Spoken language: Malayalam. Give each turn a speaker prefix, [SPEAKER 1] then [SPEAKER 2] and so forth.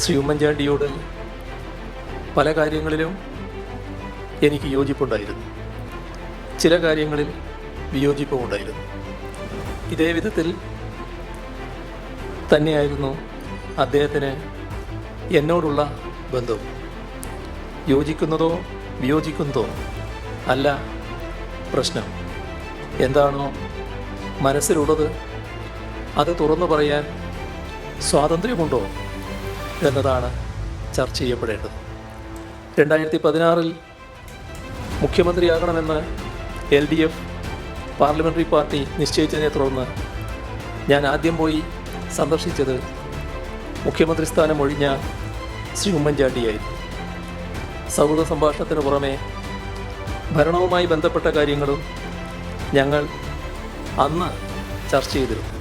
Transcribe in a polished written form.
[SPEAKER 1] ശ്രീ ഉമ്മൻചാണ്ടിയോട് പല കാര്യങ്ങളിലും എനിക്ക് യോജിപ്പുണ്ടായിരുന്നു, ചില കാര്യങ്ങളിൽ വിയോജിപ്പുമുണ്ടായിരുന്നു. ഇതേ വിധത്തിൽ തന്നെയായിരുന്നു അദ്ദേഹത്തിന് എന്നോടുള്ള ബന്ധവും. യോജിക്കുന്നതോ വിയോജിക്കുന്നതോ അല്ല പ്രശ്നം. എന്താണോ മനസ്സിലുള്ളത് അത് തുറന്നു പറയാൻ സ്വാതന്ത്ര്യമുണ്ടോ എന്നതാണ് ചർച്ച ചെയ്യപ്പെടേണ്ടത്. 2016 മുഖ്യമന്ത്രിയാകണമെന്ന് LDF പാർലമെൻ്ററി പാർട്ടി നിശ്ചയിച്ചതിനെ തുടർന്ന് ഞാൻ ആദ്യം പോയി സന്ദർശിച്ചത് മുഖ്യമന്ത്രി സ്ഥാനം ഒഴിഞ്ഞ ശ്രീ ഉമ്മൻചാണ്ടിയായിരുന്നു. സൗഹൃദ സംഭാഷണത്തിന് പുറമെ ഭരണവുമായി ബന്ധപ്പെട്ട കാര്യങ്ങളും ഞങ്ങൾ അന്ന് ചർച്ച ചെയ്തിരുന്നു.